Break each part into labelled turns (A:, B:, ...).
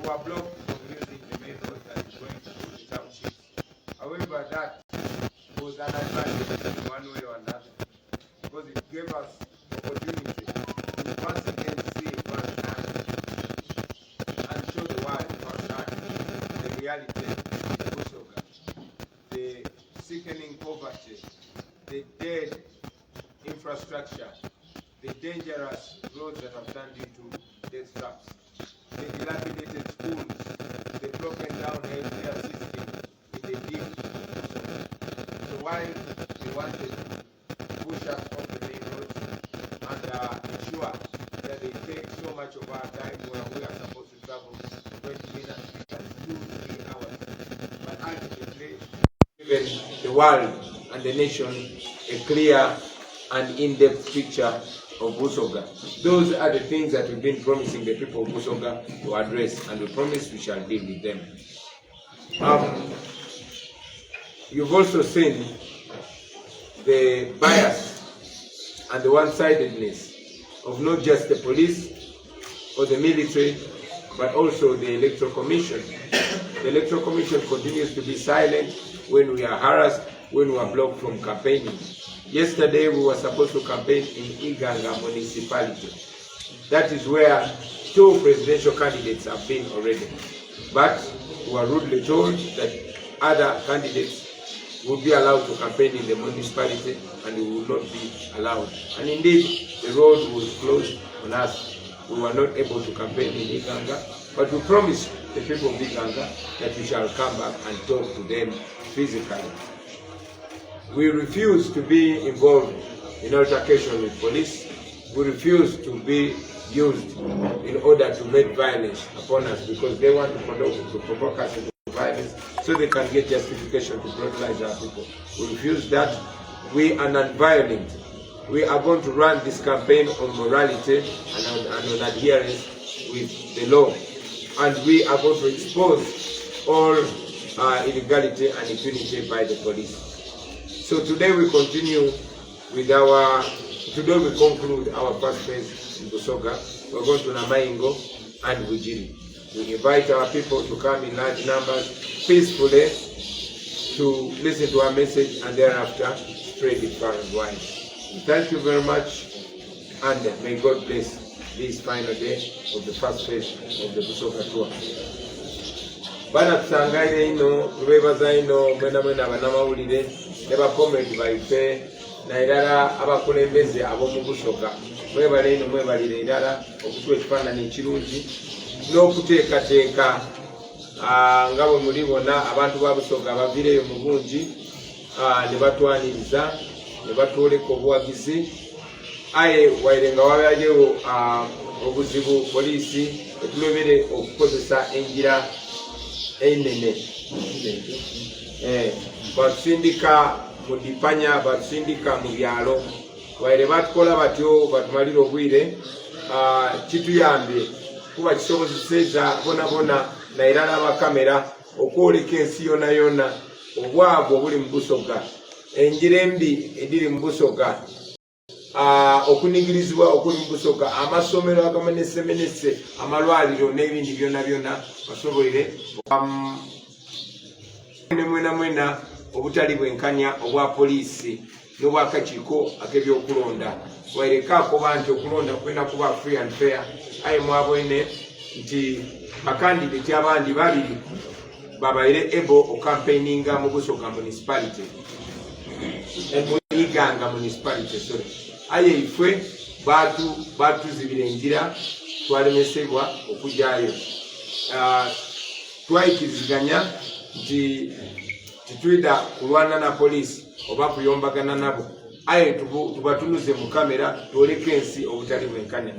A: were blocked from using the main road that is going to the township. However, that was an advantage in one way or another, because it gave us opportunity to once again see firsthand and show the world firsthand the reality of Busoga, the sickening poverty, the dead infrastructure, the dangerous roads that have turned into death traps, the dilapidated schools, the broken down healthcare system in the deep. So while they wanted to push us off the main roads and ensure that they take so much of our time where we are supposed to travel 20 minutes, 2-3 hours, but ultimately given the world and the nation a clear and in-depth picture of Busoga. Those are the things that we've been promising the people of Busoga to address, and we promise we shall deal with them. You've also seen the bias and the one-sidedness of not just the police or the military, but also the Electoral Commission. The Electoral Commission continues to be silent when we are harassed, when we are blocked from campaigning. Yesterday we were supposed to campaign in Iganga municipality. That is where 2 presidential candidates have been already. But we were rudely told that other candidates would be allowed to campaign in the municipality and we would not be allowed. And indeed, the road was closed on us. We were not able to campaign in Iganga, but we promised the people of Iganga that we shall come back and talk to them physically. We refuse to be involved in altercation with police. We refuse to be used in order to make violence upon us, because they want to provoke us into violence so they can get justification to brutalize our people. We refuse that. We are non-violent. We are going to run this campaign on morality and on adherence with the law. And we are going to expose all illegality and impunity by the police. So today we continue with today we conclude our first phase in Busoga. We're going to Namaingo and Bujiri. We invite our people to come in large numbers, peacefully, to listen to our message and thereafter spread it far and wide. Thank you very much, and may God bless this final day of the first phase of the Busoga tour. Bana tusangaire ino, tubebaza ino, mwena abanamawulire, neba comrade baife, na irara abakulembeze ab'omu Busoga. Mwebale ino mwebalire irara okutuwa ekifaananyi ekirungi n'okuteekateeka nga bwe mulibona abantu ba Busoga baviireyo mu bungi ne batwaniriza ne batwoleka obuwagizi. Aye waire nga wabayewo obuzibu poliisi etulobere okukozesa enjira enene. Batusindika mu dipanya, batusindika mu byalo. Waire batukola batyo batumalira obwire, kituyambye kuba kisobozeseza bonabona na era n'abakamera okwoleka ensi yona yona obwavu obuli mu Busoga, enjira embi ediri mu Busoga, okunigirizibwa okuli mu Busoga, amasomero agamenesemenese, amalwaliro n'ebindi byona byona basobolere mwena obutali bwenkanya obwa poliisi n'obwa Akakiiko ak'ebyokulonda. Wairekaako banti okulonda kwena kuba free and fair. Aye mwabwene nti bakandidate abandi babiri babaire able ocampaigninga mu Busoga municipality, mu Iganga municipality, sorry. Aye ifwe batuzibira enjira, twalemesebwa okujjayo. Twayikiriziganya nti titwida kulwana na poliisi oba kuyombagana nabo. Aye tubatunuze mu kamera twoleke ensi obutali bwenkanya.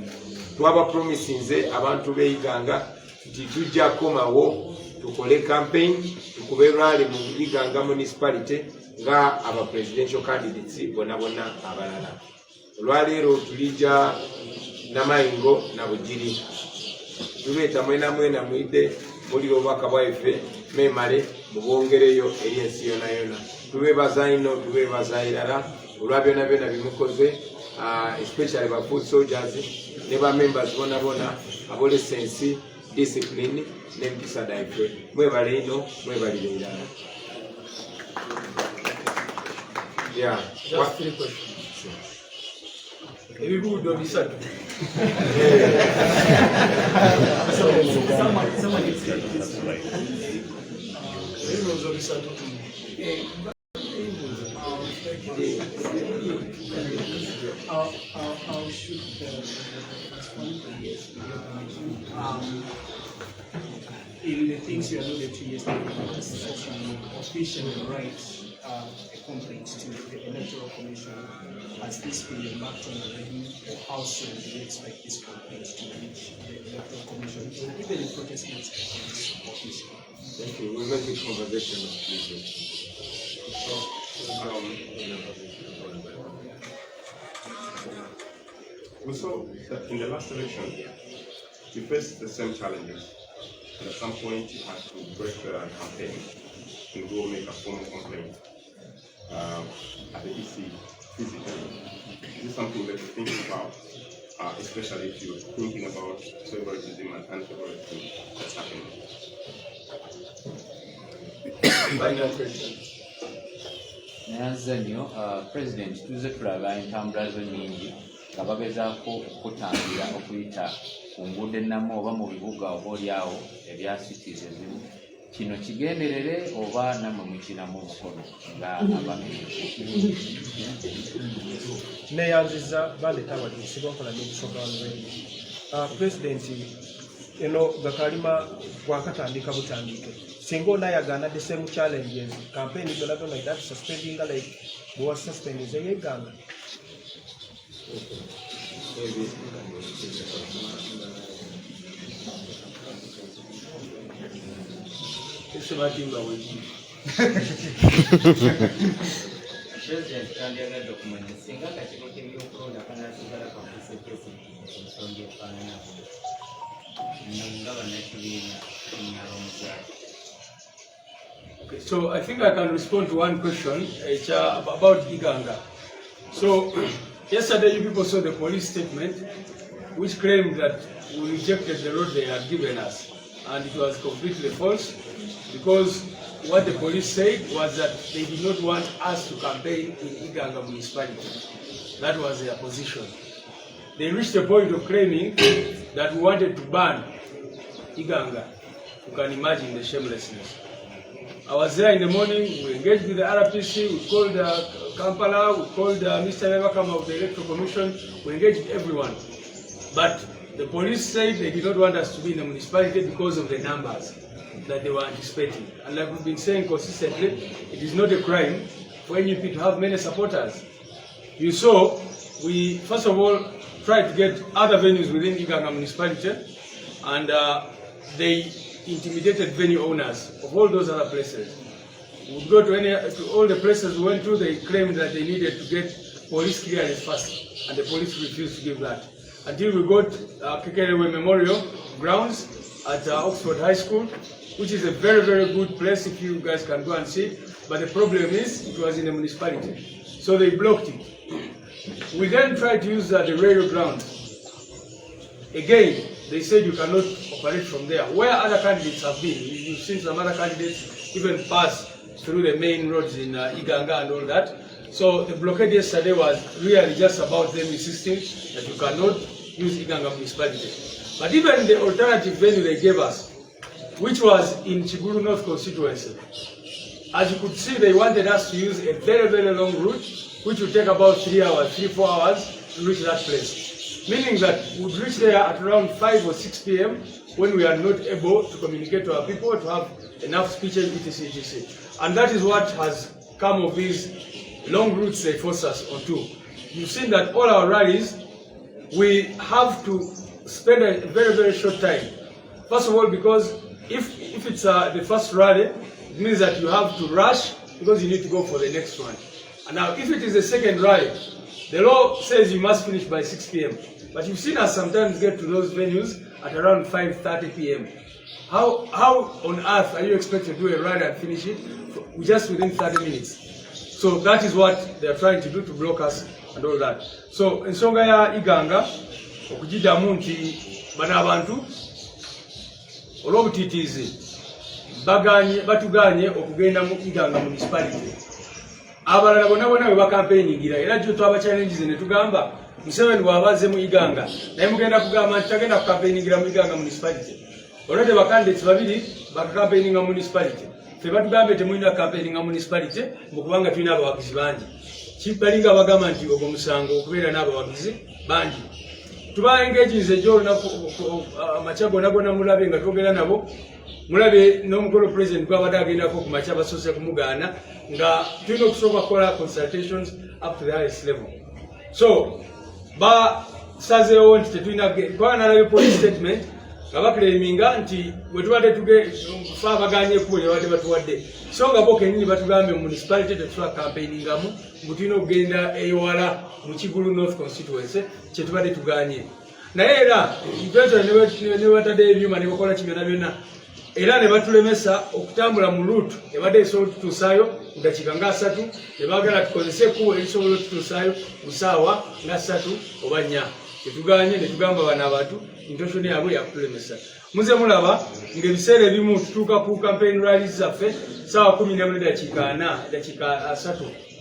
A: Twaba promisinze abantu beiganga nti tujja komawo tukole campaign, tukube rally mu Iganga municipality nga aba presidential candidates bonabona abalala. Olwaleero tulija Namaingo na Bujiri. Tubeeta mwena mwide muliro obubaka bwaife memale mubongereyo eri ensi yona yona. Tubebaza ino, tubebaza irala olwa byona bimukoze, especially ba food soldiers ne ba members bonabona, adolescents, discipline n'empisa dhaife. Mwebale ino, mwebalire irala. Yeah.
B: Just 3 questions. Maybe we don't decide. Someone is how should respond to this? In the things you alluded to yesterday, officially write a complaint to the Electoral Commission. Has this been embarked on already, or how soon do you expect this complaint to reach the Electoral Commission, even if protestants official?
A: Thank you. We'll make this conversation easy.
C: We saw that in the last election, you faced the same challenges. And at some point, you had to break the campaign and go make a formal complaint at the EC physically. Is this something that you're thinking about, especially if you're thinking about favoritism and anti-favoritism that's happening?
A: Final question.
D: Nanzanyo, President, tuze tulaba entambula zo nnyingi nga bagezaako okutangira okuyita ku nguudo ennamu oba mu bibuga oba oliawo ebya cities ezimu. Kino kigenderere oba nammwe mukinamu omukono nga abamirivu?
B: Neyanziza baleeta abajulizi bakola n'ebisooka wanweri. President, gakalima bwakatandika butandike. Single Nayagana, the same challenges, campaign is not like that, suspending like was suspended a Uganda.
A: It's about you.
D: President, and the other document, single Keybyokulonda kanasibala kamusepesi ensonga efaananako nga bannakibiina n'abamuzaala.
E: Okay, so I think I can respond to one question about Iganga. So yesterday you people saw the police statement which claimed that we rejected the road they had given us, and it was completely false, because what the police said was that they did not want us to campaign in Iganga municipality. That was their position. They reached the point of claiming that we wanted to ban Iganga. You can imagine the shamelessness. I was there in the morning, we engaged with the RPC, we called Kampala, we called Mr. Nebakam of the Electoral Commission, we engaged everyone. But the police said they did not want us to be in the municipality because of the numbers that they were anticipating. And like we've been saying consistently, it is not a crime for NUP to have many supporters. You saw, we first of all tried to get other venues within Iganga municipality, and they intimidated venue owners of all those other places. We would go to all the places we went to, they claimed that they needed to get police clearance first, and the police refused to give that. Until we got Kekerewe Memorial Grounds at Oxford High School, which is a very, very good place if you guys can go and see. But the problem is, it was in the municipality. So they blocked it. We then tried to use the railroad grounds. Again, they said you cannot operate from there. Where other candidates have been, you've seen some other candidates even pass through the main roads in Iganga and all that. So the blockade yesterday was really just about them insisting that you cannot use Iganga municipality. But even the alternative venue they gave us, which was in Chiguru North constituency, as you could see, they wanted us to use a very, very long route, which would take about 3 hours, 3-4 hours to reach that place. Meaning that we would reach there at around 5 or 6 p.m. when we are not able to communicate to our people, to have enough speeches, etc., etc. And that is what has come of these long routes they force us onto. You've seen that all our rallies, we have to spend a very, very short time. First of all, because if it's the first rally, it means that you have to rush because you need to go for the next one. And now, if it is the second rally, the law says you must finish by 6 p.m. But you've seen us sometimes get to those venues at around 5:30 p.m. How on earth are you expected to do a rally and finish it just within 30 minutes? So that is what they are trying to do, to block us and all that. So ensonga ya Iganga okujidamu nti bana abantu olw'obutiitiizi batuganye okugenda mu Iganga municipality. Abalala bonna bwe bakampeyinigira era gyo twaba challenges ne tugamba Museveni bw'abaze mu Iganga naye mugenda kugamba nti tagenda kukampeyinigira mu Iganga municipality. Olwedde bakandidates babiri bakampeyinga municipality. Ffe batugambe temulina campaigninga municipality kubanga tulina abawagizi bangi. Kibalinga bagamba nti ogwo musango okubeera n'abawagizi bangi. Tuba engaginze gyo amacha gonna mulabe nga twogera nabo. Mulabe n'omukolo president gwabadde agendako ku macha basoose kumugaana nga tulina okusooka kukola consultations up to the highest level. So basazeewo nti tetulina nalabye police statement nga baclaiminga nti bwe tubadde tufa abaganye ekkubo lye babadde batuwadde so nga bo kennyini batugambe mu municipality tetusobola campaigningamu mbu tulina okugenda ewala mu Kigulu North constituency kye tubadde tuganye. Naye era ne batadde ebyuma ne bakola kibyonna byonna era ne batulemesa okutambula mu route ebadde esobola otutuusaayo mu dakiika nga 3 ne baagala tukozese ekkubo erisobola otutuusaayo mu ssaawa nga 3 oba 4. Tetuganye ne tugamba bano abantu intention yaabwe yakutulemesa. Muze mulaba ng'ebiseera ebimu tutuuka ku campaign rallies zaffe ssaawa 11 dakiika 3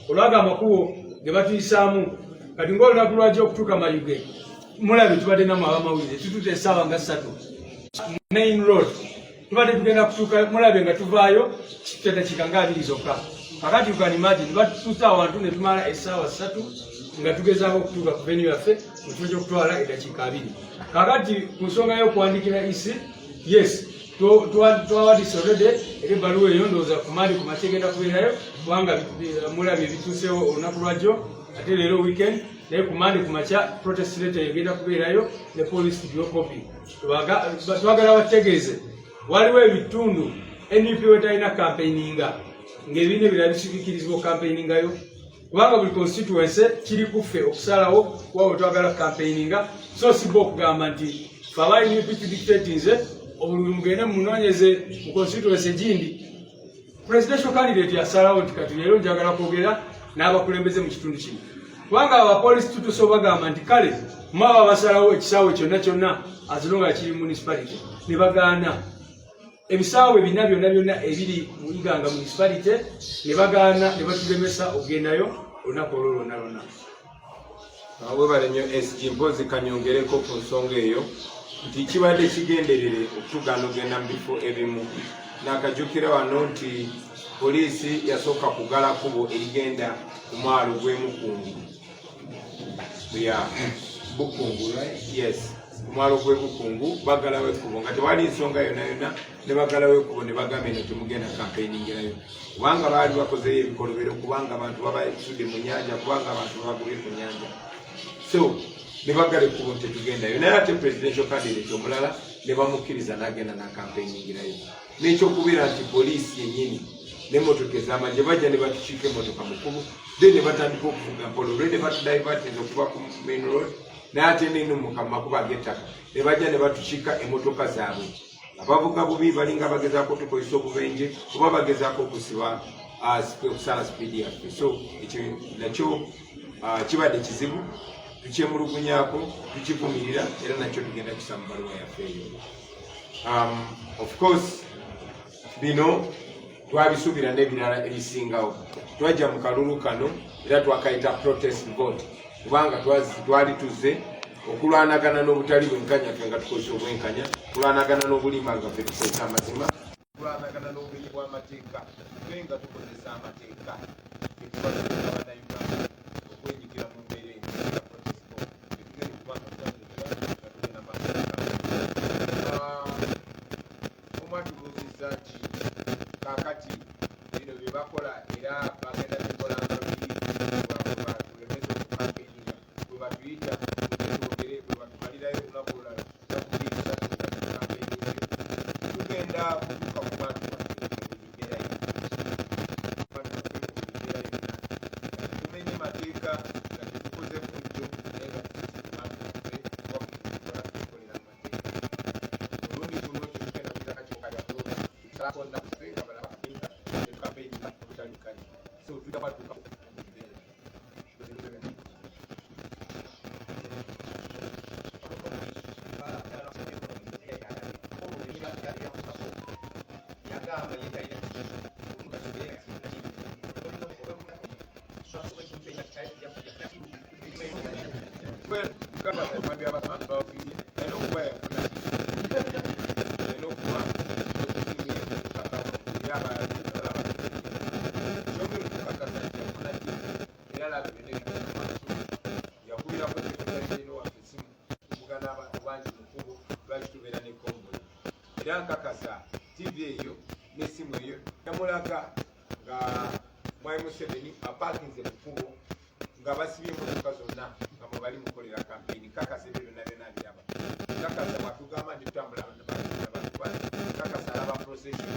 E: olwaga amakubo ge batuyisaamu kati ng'olunaku lwajja okutuuka Mayuge mulabe tubadde namu abamawulire tutuute essaawa nga 3 main road tubadde tugenda kutuuka mulabe nga tuvaayo dakiika nga 2 zokka. Kakati you can imagine batutuusa awantu ne tumala essaawa 3 nga tugezaako okutuuka ku venue yaffe mukimu ky'okutwala edakiika 2. Kakati ku nsonga y'okuwandikira isi yes twawadise already era ebbaluwa eyo ndowooza kumandi ku makya egenda kubeerayo kubanga mulabe ebituusewo olunaku lwajjo ate leero weekend naye kumandi ku makya protest letter egenda kubeerayo ne police copy. Twagala bategeeze waliwo ebitundu NUP wetalina campaigninga ng'ebibiina ebirala bisikirizibwa campaigningayo kubanga buli constituency kiri kuffe okusalawo kuba bwe twagala campaigninga so siba okugamba nti fe aba NUP tudictate nze obululu mugende munoonyeze mu constituency egindi presidential candidate yasalawo nti kati leero njagala kwogera n'abakulembeze mu kitundu kino kubanga abapolisi tutusobola bagamba nti kale mwaba basalawo ekisaawe kyonna azilonga kiri municipality ne bagaana ebisaawe bina byonna ebiri mu Iganga municipality ne bagaana ne batulemesa okugendayo olunaku olwo lwonna.
A: Webale nnyo SG mpozi kanyongereko ku nsonga eyo nti kibadde kigenderere okutugaana ogenda mu bifo ebimu n'akajjukira wano nti poliisi yasooka kugala kubo erigenda ku mwalo gw'Emukungu Bukungu yes kumwalo gw'Ebukungu bagalawo ekkubo nga tewali nsonga yonna ne bagalawo ekkubo ne bagamba eno temugenda campaigningayo kubanga baali bakozeyo ebikolobero kubanga abantu babasudde mu nnyanja kubanga abantu babagubye ku nnyanja so ne bagala ekkubo nti tetugendayo naye ate presidential candidate omulala ne bamukkiriza n'agenda na campaigningayo n'ekyokubeera nti poliisi yennyini n'emmotoka ez'amagye bajja ne batukiika emmotoka mu kkubo then ne batandika okuvuga mpola olwedde batudivatiza okuva ku main road naye ate n'enumuka mu makubo ag'ettaka ne bajja ne batukiika emmotoka zaabwe abavuga bubi balinga bagezaako tukozesa obubenje oba bagezaako okusiba okusala sipiidi yaffe so ekyo nakyo kibadde kizibu tukyemulugunyaako tukivumirira era nakyo tugenda kisa mu baluwa yaffe eyo. Of course bino twabisuubira n'ebirala ebisingawo twajja mu kalulu kano era twakayita protest vote kubanga twali tuzze okulwanagana n'obutali bwenkanya ffe nga tukozesa obwenkanya kulwanagana n'obulimba nga ffe tukozesa amazima kulwanagana n'obumenyi bw'amateeka ffe nga tukozesa amateeka bannayuganda okwenyigira mu mbeera ya protest vote etugenda kubanga tutagenda amateeka omwatuluuzizza nti kakati bino bye bakola era bagenda tekolanga tulemeza okukampeyinga bwe batuyita twogere bwe batumalirayo olunaku olulala nakuyinza tukampeyinge tugenda kutuuka ku bantu baffe tumenye mateeka nga tetukoze fujjo naye nga tubantu baffe wakutukola tukolera amateeka olundi kuno tetugenda kutaka kyokalyakulona tusalako nnaku ffe nga balaba kampeyinga tukampeyinga obutalikanya so tutapatuka Well, kama maybe about I know where I know yankakasa TV eyo n'essimu eyo yamulaga nga Mwai Museveni apakinze mu kkubo nga basibye emmotoka zonna nga mwe bali mukolera kampeyini kakasa ebyo byonna byonna byaba kakasa bwatugamba nti tutambula kakasa alaba procession